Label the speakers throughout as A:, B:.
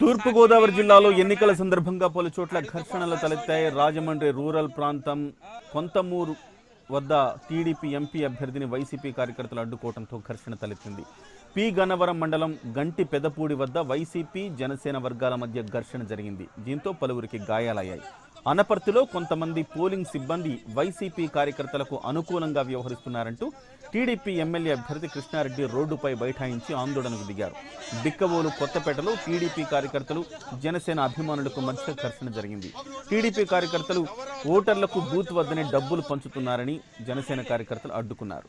A: తూర్పు గోదావరి జిల్లాలో ఎన్నికల సందర్భంగా పలు చోట్ల ఘర్షణలు తలెత్తాయి. రాజమండ్రి రూరల్ ప్రాంతం కొంతమూరు వద్ద టీడీపీ ఎంపీ అభ్యర్థిని వైసీపీ కార్యకర్తలు అడ్డుకోవడంతో ఘర్షణ తలెత్తింది. పి గన్నవరం మండలం గంటి పెదపూడి వద్ద వైసీపీ జనసేన వర్గాల మధ్య ఘర్షణ జరిగింది. దీంతో పలువురికి గాయాలయ్యాయి. అనపర్తిలో కొంతమంది పోలింగ్ సిబ్బంది వైసీపీ కార్యకర్తలకు అనుకూలంగా వ్యవహరిస్తున్నారంటూ టీడీపీ ఎమ్మెల్యే అభ్యర్థి కృష్ణారెడ్డి రోడ్డుపై బైఠాయించి ఆందోళనకు దిగారు. బిక్కవోలు కొత్తపేటలో టీడీపీ కార్యకర్తలు జనసేన అభిమానులకు మధ్య ఘర్షణ జరిగింది. టీడీపీ కార్యకర్తలు ఓటర్లకు బూత్ వద్దనే డబ్బులు పంచుతున్నారని జనసేన కార్యకర్తలు అడ్డుకున్నారు.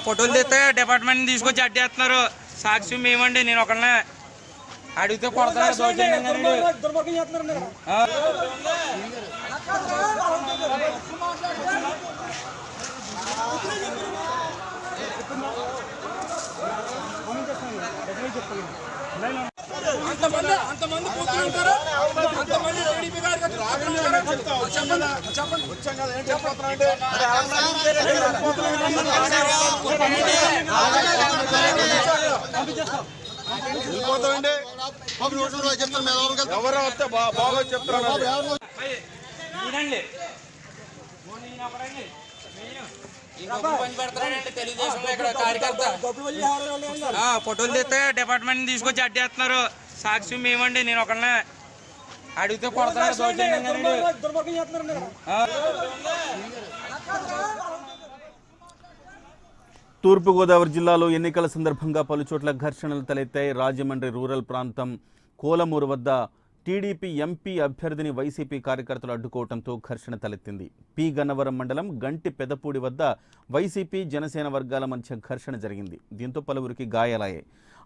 B: ఫోటోలు తెస్తే డిపార్ట్మెంట్ తీసుకొచ్చి అడ్డేస్తున్నారు. సాక్షి మేమండి, నేను ఒకళ్ళనే అడిగితే కొడతారు. అంతమంది కూతురు ఉంటారు, అంతమంది టీడీపీ ఎవరో వస్తే బాగా చెప్తారు. ఫోటోలు తెస్తే డిపార్ట్మెంట్ తీసుకొచ్చి అడ్డేస్తున్నారు. సాక్షి మేమండి, నేను ఒకళ్ళనే అడిగితే కొడతారు.
A: తూర్పుగోదావరి జిల్లాలో ఎన్నికల సందర్భంగా పలుచోట్ల ఘర్షణలు తలెత్తాయి. రాజమండ్రి రూరల్ ప్రాంతం కోలమూరు వద్ద టీడీపీ ఎంపీ అభ్యర్థిని వైసీపీ కార్యకర్తలు అడ్డుకోవడంతో ఘర్షణ తలెత్తింది. పి గన్నవరం మండలం గంటి పెదపూడి వద్ద వైసీపీ జనసేన వర్గాల మధ్య ఘర్షణ జరిగింది. దీంతో పలువురికి గాయాలయ్యాయి.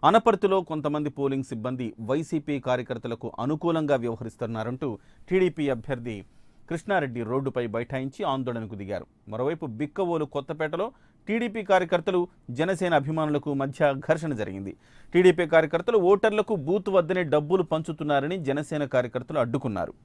A: అనపర్తిలో కొంతమంది పోలింగ్ సిబ్బంది వైసీపీ కార్యకర్తలకు అనుకూలంగా వ్యవహరిస్తున్నారంటూ టీడీపీ అభ్యర్థి కృష్ణారెడ్డి రోడ్డుపై బైఠాయించి ఆందోళనకు దిగారు. మరోవైపు బిక్కవోలు కొత్తపేటలో టీడీపీ కార్యకర్తలు జనసేన అభిమానులకు మధ్య ఘర్షణ జరిగింది. టీడీపీ కార్యకర్తలు ఓటర్లకు బూత్ వద్దనే డబ్బులు పంచుతున్నారని జనసేన కార్యకర్తలు అడ్డుకున్నారు.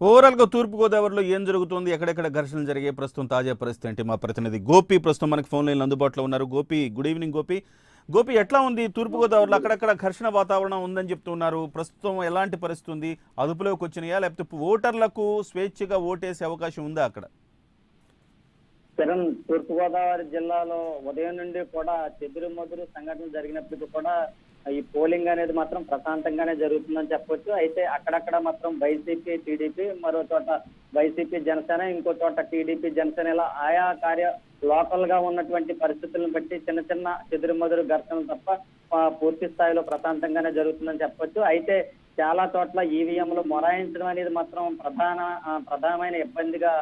A: ఓవరాల్గా తూర్పుగోదావరిలో ఏం జరుగుతుంది, ఎక్కడెక్కడ ఘర్షణలు జరిగే ప్రస్తుతం తాజా పరిస్థితి అంటే మా ప్రతినిధి గోపి ప్రస్తుతం మనకి ఫోన్ లైన్లో అందుబాటులో ఉన్నారు. Gopi, good evening. గోపి ఎట్లా ఉంది తూర్పుగోదావరిలో? అక్కడక్కడ ఘర్షణ వాతావరణం ఉందని చెప్తున్నారు. ప్రస్తుతం ఎలాంటి పరిస్థితి ఉంది? అదుపులోకి వచ్చినాయా, లేకపోతే ఓటర్లకు స్వేచ్ఛగా ఓటేసే అవకాశం ఉందా అక్కడ?
C: తూర్పుగోదావరి జిల్లాలో ఉదయం నుండి కూడా చెదురుమదురు సంఘటనలు జరిగినప్పటికీ కూడా ఈ పోలింగ్ అనేది మాత్రం ప్రశాంతంగానే జరుగుతుందని చెప్పొచ్చు. అయితే అక్కడక్కడ మాత్రం వైసీపీ టీడీపీ, మరో చోట వైసీపీ జనసేన, ఇంకో చోట టీడీపీ జనసేన, ఇలా ఆయా లోకల్ గా ఉన్నటువంటి పరిస్థితులను బట్టి చిన్న చిన్న చెదురుమదురు ఘర్షణలు తప్ప పూర్తి స్థాయిలో ప్రశాంతంగానే జరుగుతుందని చెప్పొచ్చు. అయితే చాలా చోట్ల ఈవీఎంలు మొరాయించడం అనేది మాత్రం ప్రధానమైన ఇబ్బందిగా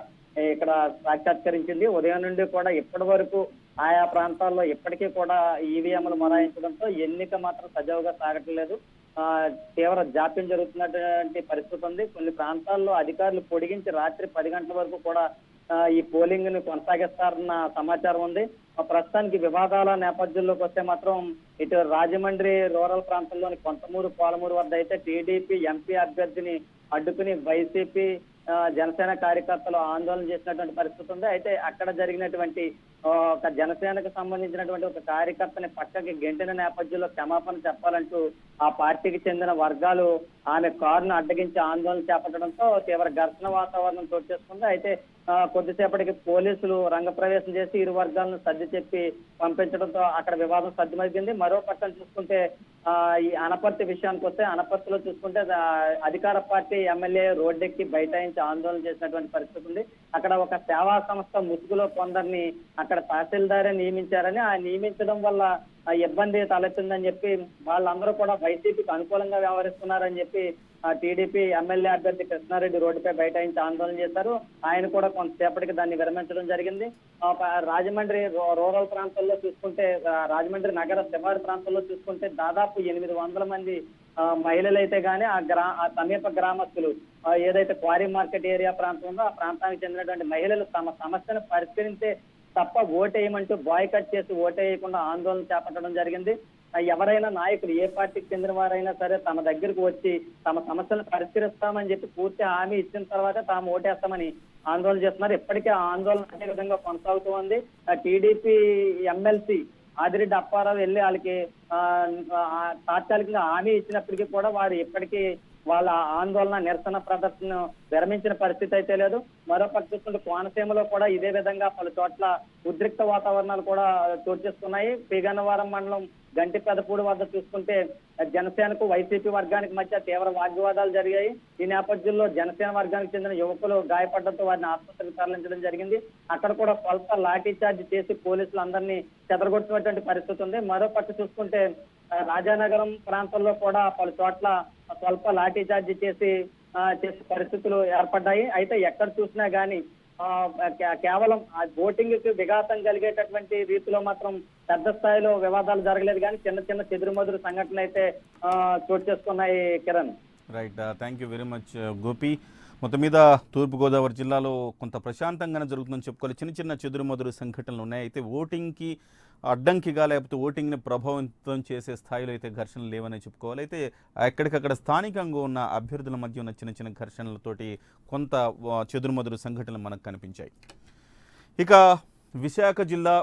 C: ఇక్కడ సాక్షాత్కరించింది. ఉదయం నుండి కూడా ఇప్పటి వరకు ఆయా ప్రాంతాల్లో ఇప్పటికీ కూడా ఈవీఎంలు మొరాయించడంతో ఎన్నిక మాత్రం సజావుగా సాగట్లేదు. తీవ్ర జాప్యం జరుగుతున్నటువంటి పరిస్థితి ఉంది. కొన్ని ప్రాంతాల్లో అధికారులు పొడిగించి రాత్రి 10 గంటల వరకు కూడా ఈ పోలింగ్ ని కొనసాగిస్తారన్న సమాచారం ఉంది. ప్రస్తుతానికి వివాదాల నేపథ్యంలోకి వస్తే మాత్రం ఇటు రాజమండ్రి రూరల్ ప్రాంతంలోని కొంతమూరు కోలమూరు వద్ద అయితే టీడీపీ ఎంపీ అభ్యర్థిని అడ్డుకుని వైసీపీ జనసేన కార్యకర్తలు ఆందోళన చేసినటువంటి పరిస్థితి ఉంది. అయితే అక్కడ జరిగినటువంటి ఒక జనసేనకు సంబంధించినటువంటి ఒక కార్యకర్తని పక్కకి గెంటిన నేపథ్యంలో క్షమాపణ చెప్పాలంటూ ఆ పార్టీకి చెందిన వర్గాలు ఆమె కారును అడ్డగించి ఆందోళన చేపట్టడంతో తీవ్ర ఘర్షణ వాతావరణం చోటు చేసుకుంది. అయితే కొద్దిసేపటికి పోలీసులు రంగప్రవేశం చేసి ఇరు వర్గాలను సర్ది చెప్పి పంపించడంతో అక్కడ వివాదం సర్దిమరిగింది. మరో పక్కన చూసుకుంటే ఈ అనపర్తి విషయానికి వస్తే అనపర్తిలో చూసుకుంటే అధికార పార్టీ ఎమ్మెల్యే రోడ్డెక్కి బైఠాయించి ఆందోళన చేసినటువంటి పరిస్థితి ఉంది. అక్కడ ఒక సేవా సంస్థ ముసుగులో కొందరిని అక్కడ తహసీల్దారే నియమించారని, ఆ నియమించడం వల్ల ఇబ్బంది తలెత్తిందని చెప్పి వాళ్ళందరూ కూడా వైసీపీకి అనుకూలంగా వ్యవహరిస్తున్నారని చెప్పి టీడీపీ ఎమ్మెల్యే అభ్యర్థి కృష్ణారెడ్డి రోడ్డుపై బైఠాయించి ఆందోళన చేశారు. ఆయన కూడా కొంతసేపటికి దాన్ని విరమించడం జరిగింది. రాజమండ్రి రూరల్ ప్రాంతాల్లో చూసుకుంటే, రాజమండ్రి నగర శివారు ప్రాంతాల్లో చూసుకుంటే దాదాపు 800 మంది మహిళలు అయితే గానీ ఆ సమీప గ్రామస్తులు ఏదైతే క్వారీ మార్కెట్ ఏరియా ప్రాంతం ఉందో ఆ ప్రాంతానికి చెందినటువంటి మహిళలు తమ సమస్యను పరిష్కరించే తప్ప ఓటేయమంటూ బాయ్కట్ చేసి ఓటేయకుండా ఆందోళన చేపట్టడం జరిగింది. ఎవరైనా నాయకులు ఏ పార్టీకి చెందిన వారైనా సరే తమ దగ్గరకు వచ్చి తమ సమస్యలను పరిష్కరిస్తామని చెప్పి పూర్తి హామీ ఇచ్చిన తర్వాత తాము ఓటేస్తామని ఆందోళన చేస్తున్నారు. ఇప్పటికే ఆ ఆందోళన అదే విధంగా కొనసాగుతూ ఉంది. టీడీపీ ఎమ్మెల్సీ ఆదిరెడ్డి అప్పారావు వెళ్ళి వాళ్ళకి తాత్కాలికంగా హామీ ఇచ్చినప్పటికీ కూడా వారు ఇప్పటికీ వాళ్ళ ఆందోళన నిరసన ప్రదర్శన విరమించిన పరిస్థితి అయితే లేదు. మరోపక్క చూస్తుంటే కోనసీమలో కూడా ఇదే విధంగా పలు చోట్ల ఉద్రిక్త వాతావరణాలు కూడా చోటు చేసుకున్నాయి. పీగన్నవరం మండలం గంటిపెదపూడి వద్ద చూసుకుంటే జనసేనకు వైసీపీ వర్గానికి మధ్య తీవ్ర వాగ్వివాదాలు జరిగాయి. ఈ నేపథ్యంలో జనసేన వర్గానికి చెందిన యువకులు గాయపడడంతో వారిని ఆసుపత్రికి తరలించడం జరిగింది. అక్కడ కూడా స్వల్ప లాఠీ చార్జ్ చేసి పోలీసులు అందరినీ చెదరగొట్టినటువంటి పరిస్థితి ఉంది. మరోపక్క చూసుకుంటే రాజానగరం ప్రాంతంలో కూడా పలు చోట్ల స్వల్ప లాఠీ చార్జ్ చేసే పరిస్థితులు ఏర్పడ్డాయి. అయితే ఎక్కడ చూసినా గానీ కేవలం ఆ ఓటింగ్ కి విఘాతం కలిగేటటువంటి రీతిలో మాత్రం పెద్ద స్థాయిలో వివాదాలు జరగలేదు, కానీ చిన్న చిన్న చెదురుమదురు సంఘటనలు అయితే చోటు చేసుకున్నాయి. Kiran,
A: right, thank you very much Gopi. మొత్తం మీద తూర్పుగోదావరి జిల్లాలో కొంత ప్రశాంతంగానే జరుగుతుందని చెప్పుకోవాలి. చిన్న చిన్న చెదురుమదురు సంఘటనలు ఉన్నాయి. అయితే ఓటింగ్కి అడ్డంకిగా లేకపోతే ఓటింగ్ని ప్రభావితం చేసే స్థాయిలో అయితే ఘర్షణలు లేవని చెప్పుకోవాలి. అయితే ఎక్కడికక్కడ స్థానికంగా ఉన్న అభ్యర్థుల మధ్య ఉన్న చిన్న చిన్న ఘర్షణలతోటి కొంత చెదురుమదురు సంఘటనలు మనకు కనిపించాయి. ఇక విశాఖ జిల్లా